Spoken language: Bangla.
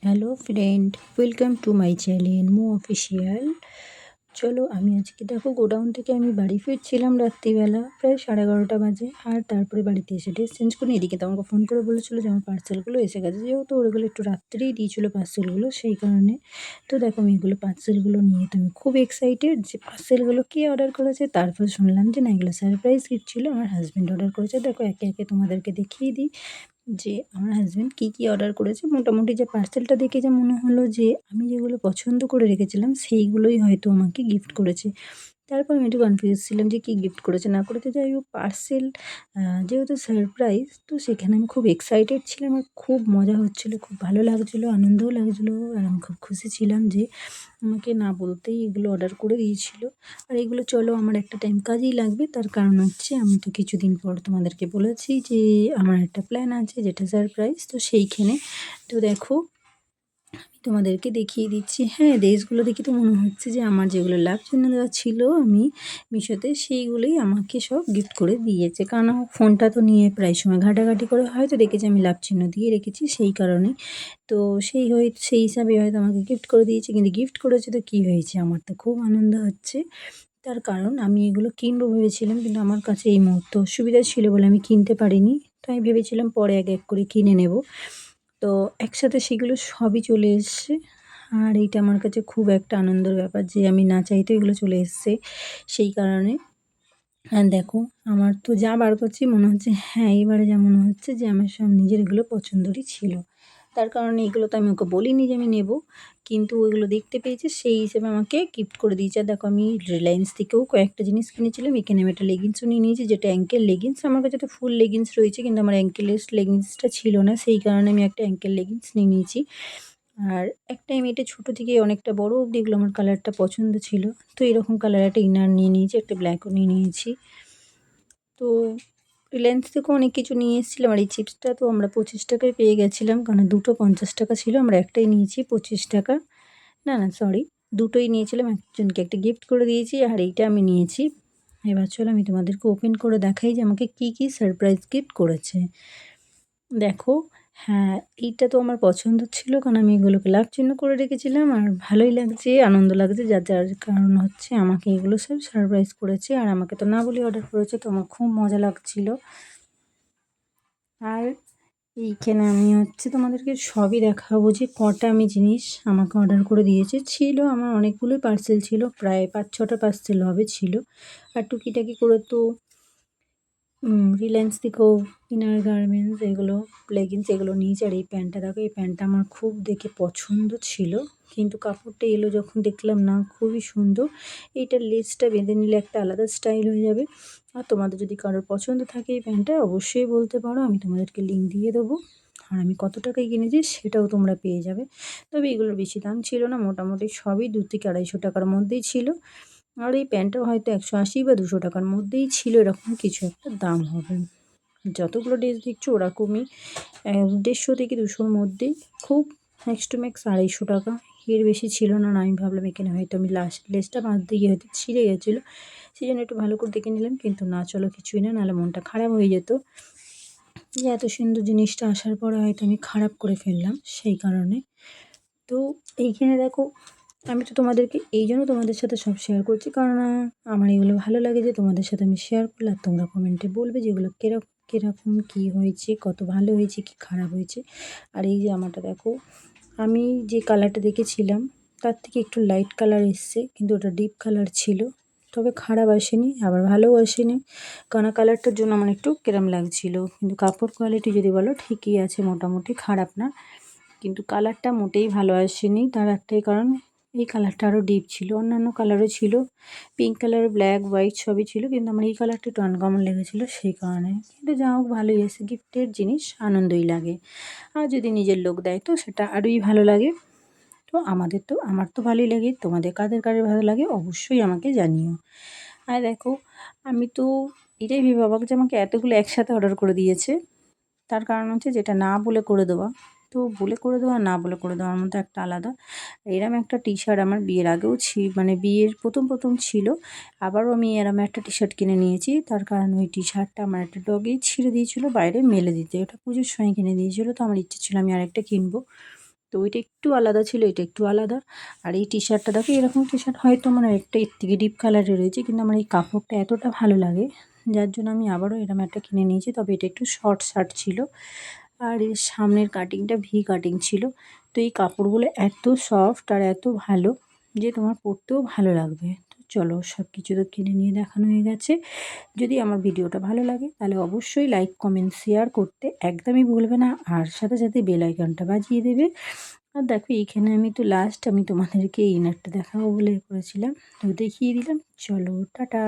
Hello friend, welcome to my channel মো অফিসিয়াল। চলো আমি আজকে দেখো গোডাউন থেকে আমি বাড়ি ফিরছিলাম রাত্রিবেলা প্রায় 11:30 বাজে। আর তারপরে বাড়িতে এসে ড্রেস চেঞ্জ করে এদিকে তো আমাকে ফোন করে বলেছিলো যে আমার পার্সেলগুলো এসে গেছে, যেহেতু ওগুলো একটু রাত্রেই দিয়েছিলো পার্সেলগুলো, সেই কারণে। তো দেখো আমি এগুলো পার্সেলগুলো নিয়ে তো আমি খুব এক্সাইটেড যে পার্সেলগুলো কে অর্ডার করেছে। তারপর শুনলাম যে না, এগুলো সারপ্রাইজ গিফট ছিল, আমার হাজব্যান্ড অর্ডার করেছে। দেখো একে একে তোমাদেরকে দেখিয়ে দিই যে আমার হাজব্যান্ড কী অর্ডার করেছে। মোটামুটি যে পার্সেলটা দেখে যা মনে হলো যে আমি যেগুলো পছন্দ করে রেখেছিলাম সেইগুলোই হয়তো আমাকে গিফট করেছে। তারপর আমি একটু কনফিউজ ছিলাম যে কী গিফট করেছে না করেছে। যাই হোক পার্সেল যেহেতু সারপ্রাইজ, তো সেখানে আমি খুব এক্সাইটেড ছিলাম আর খুব মজা হচ্ছিলো, খুব ভালো লাগছিলো, আনন্দও লাগছিলো। আর আমি খুব খুশি ছিলাম যে আমাকে না বলতেই এগুলো অর্ডার করে দিয়েছিলো। আর এগুলো চলো আমার একটা টাইম কাজেই লাগবে। তার কারণ হচ্ছে আমি তো কিছুদিন পর তোমাদেরকে বলেছি যে আমার একটা প্ল্যান আছে যেটা সারপ্রাইজ, তো সেইখানে তো দেখো তোমাদেরকে দেখিয়ে দিচ্ছি। হ্যাঁ, ড্রেসগুলো দেখে তো মনে হচ্ছে যে আমার যেগুলো লাভ চিহ্ন দেওয়া ছিল আমি মিশোতে, সেইগুলোই আমাকে সব গিফট করে দিয়েছে। কারণ আমার ফোনটা তো নিয়ে প্রায় সময় ঘাটাঘাটি করে হয়তো দেখেছি আমি লাভ চিহ্ন দিয়ে রেখেছি, সেই কারণেই। তো সেই হিসাবে হয়তো আমাকে গিফট করে দিয়েছে। কিন্তু গিফট করেছে তো কী হয়েছে, আমার তো খুব আনন্দ হচ্ছে। তার কারণ আমি এগুলো কিনবো ভেবেছিলাম, কিন্তু আমার কাছে এই মুহূর্তে অসুবিধা ছিল বলে আমি কিনতে পারিনি। তো আমি ভেবেছিলাম পরে এক এক করে কিনে নেব। তো একসাথে সেগুলো সবই চলে এসছে। আর এইটা আমার কাছে খুব একটা আনন্দের ব্যাপার যে আমি না চাইতেও এগুলো চলে এসছে, সেই কারণে। হ্যাঁ, দেখো আমার তো যা বার করছি মনে হচ্ছে, হ্যাঁ, এইবারে যা মনে হচ্ছে যে আমার সব নিজের এগুলো পছন্দেরই ছিল। তার কারণে এগুলো তো আমি ওকে বলিনি যে আমি নেব। কিন্তু ওইগুলো দেখতে পেয়েছে, সেই হিসেবে আমাকে গিফট করে দিয়েছে। আর দেখো আমি রিলায়েন্স থেকেও কয়েকটা জিনিস কিনেছিলাম। এখানে আমি একটা লেগিংসও নিয়ে নিয়েছি, যেটা অ্যাঙ্কেল লেগিংস। আমার কাছে তো ফুল লেগিংস রয়েছে, কিন্তু আমার অ্যাঙ্কেলের লেগিংসটা ছিল না, সেই কারণে আমি একটা অ্যাঙ্কেল লেগিংস নিয়ে নিয়েছি। আর একটা আমি এটা ছোটো থেকে অনেকটা বড় অবধি এগুলো আমার কালারটা পছন্দ ছিল। তো এরকম কালার একটা ইনার নিয়ে নিয়েছি, একটা ব্ল্যাকও নিয়ে নিয়েছি। তো রিলায়েন্স থেকেও অনেক কিছু নিয়ে এসেছিলাম। আর এই চিপসটা তো আমরা 25 টাকায় পেয়ে গেছিলাম, কারণ দুটো 50 টাকা ছিল, আমরা একটাই নিয়েছি 25 টাকা। না সরি, দুটোই নিয়েছিলাম, একজনকে একটা গিফট করে দিয়েছি আর এইটা আমি নিয়েছি। এবার চলো আমি তোমাদেরকে ওপেন করে দেখাই যে আমাকে কী সারপ্রাইজ গিফট করেছে। দেখো, হ্যাঁ, এইটা তো আমার পছন্দ ছিল, কারণ আমি এগুলোকে লাভ চিহ্ন করে রেখেছিলাম। আর ভালোই লাগছে, আনন্দ লাগছে, যার কারণ হচ্ছে আমাকে এগুলো সব সারপ্রাইজ করেছে। আর আমাকে তো না বলেই অর্ডার করেছে, তো আমার খুব মজা লাগছিল। আর এইখানে আমি হচ্ছে তোমাদেরকে সবই দেখাবো যে কটা আমি জিনিস আমাকে অর্ডার করে দিয়েছে। ছিল আমার অনেকগুলোই পার্সেল ছিল, প্রায় 5-6টা পার্সেল হবে ছিল। আর টুকিটাকি করে তো রিলায়েন্স থেকেও ইনার গার্মেন্টস, এগুলো লেগিংস এগুলো নিয়েছি। আর এই প্যান্টটা দেখো, এই প্যান্টটা আমার খুব দেখে পছন্দ ছিল, কিন্তু কাপড়টা এলো যখন দেখলাম না, খুবই সুন্দর। এইটার লেসটা বেঁধে নিলে একটা আলাদা স্টাইল হয়ে যাবে। আর তোমাদের যদি কারোর পছন্দ থাকে এই প্যান্টটা, অবশ্যই বলতে পারো, আমি তোমাদেরকে লিঙ্ক দিয়ে দেবো। আর আমি কত টাকায় কিনেছি সেটাও তোমরা পেয়ে যাবে। তবে এগুলোর বেশি দাম ছিল না, মোটামুটি সবই 200-250 টাকার মধ্যেই ছিল। আর এই প্যান্টটাও হয়তো 180 বা 200 টাকার মধ্যেই ছিল, এরকম কিছু একটা দাম হবে। যতগুলো ড্রেস দেখছো ওরকমই 150 থেকে 200-র মধ্যেই, খুব ম্যাক্স টু ম্যাক্স 250 টাকা, এর বেশি ছিল না। আমি ভাবলাম এখানে হয়তো আমি লেসটা বাদ দিয়ে হয়তো ছিঁড়ে গেছিলো, সেই জন্য একটু ভালো করে দেখে নিলাম। কিন্তু না, চলো কিছুই না, নাহলে মনটা খারাপ হয়ে যেত যে এত সুন্দর জিনিসটা আসার পরে হয়তো আমি খারাপ করে ফেললাম, সেই কারণে। তো এইখানে দেখো, আমি তো তোমাদেরকে এই জন্য তোমাদের সাথে সব শেয়ার করছি, কারণ আমার এগুলো ভালো লাগে যে তোমাদের সাথে আমি শেয়ার করলে আর তোমরা কমেন্টে বলবে যে এগুলো কীরকম কী হয়েছে, কত ভালো হয়েছে কি খারাপ হয়েছে। আর এই যে আমারটা দেখো, আমি যে কালারটা দেখেছিলাম তার থেকে একটু লাইট কালার এসছে, কিন্তু ওটা ডিপ কালার ছিল। তবে খারাপ আসেনি, আবার ভালোও আসেনি, কারণ কালারটার জন্য আমার একটু কিরম লাগছিল। কিন্তু কাপড় কোয়ালিটি যদি বলো ঠিকই আছে, মোটামুটি খারাপ না। কিন্তু কালারটা মোটেই ভালো আসেনি, তার একটাই কারণ এই কালারটা আরও ডিপ ছিল। অন্যান্য কালারও ছিল, পিঙ্ক কালার, ব্ল্যাক, হোয়াইট সবই ছিল, কিন্তু আমার এই কালারটা একটু আনকমন লেগেছিলো, সেই কারণে। কিন্তু যা হোক ভালোই এসে, গিফটের জিনিস আনন্দই লাগে। আর যদি নিজের লোক দেয় তো সেটা আরোই ভালো লাগে। তো আমার তো ভালোই লাগে, তোমাদের কাদের ভালো লাগে অবশ্যই আমাকে জানিও। আর দেখো, আমি তো এটাই ভেবে অবাক যে আমাকে এতগুলো একসাথে অর্ডার করে দিয়েছে। তার কারণ হচ্ছে যেটা না বলে করে দেওয়া, তো বলে করে দেওয়া না বলে করে দেওয়ার মধ্যে একটা আলাদা। এরম একটা টি শার্ট আমার বিয়ের আগেও মানে বিয়ের প্রথম ছিল। আবারও আমি এরম একটা টি শার্ট কিনে নিয়েছি, তার কারণ ওই টি শার্টটা আমার একটা ডগি ছিঁড়ে দিয়েছিলো বাইরে মেলে দিতে, ওটা পুজোর সময় কিনে দিয়েছিলো। তো আমার ইচ্ছে ছিল আমি আরেকটা কিনবো। তো ওইটা একটু আলাদা ছিল, এটা একটু আলাদা। আর এই টি শার্টটা দেখো, এরকম টি শার্ট হয়তো মানে একটা এর থেকে ডিপ কালারের রয়েছে, কিন্তু আমার এই কাপড়টা এতটা ভালো লাগে যার জন্য আমি আবারও এরকম একটা কিনে নিয়েছি। তবে এটা একটু শর্ট শার্ট ছিল আর এর সামনের কাটিংটা ভি কাটিং ছিল। তো এই কাপড়গুলো এত সফট আর এত ভালো যে তোমার পরতেও ভালো লাগবে। তো চলো, সব কিছু তো কিনে নিয়ে দেখানো হয়ে গেছে। যদি আমার ভিডিওটা ভালো লাগে তাহলে অবশ্যই লাইক কমেন্ট শেয়ার করতে একদমই ভুলবে না, আর সাথে সাথে বেল আইকনটা বাজিয়ে দেবে। আর দেখো এইখানে আমি তো লাস্ট আমি তোমাদেরকে এই ইনারটা দেখাবো বলে করেছিলাম, তো দেখিয়ে দিলাম। চলো টাটা।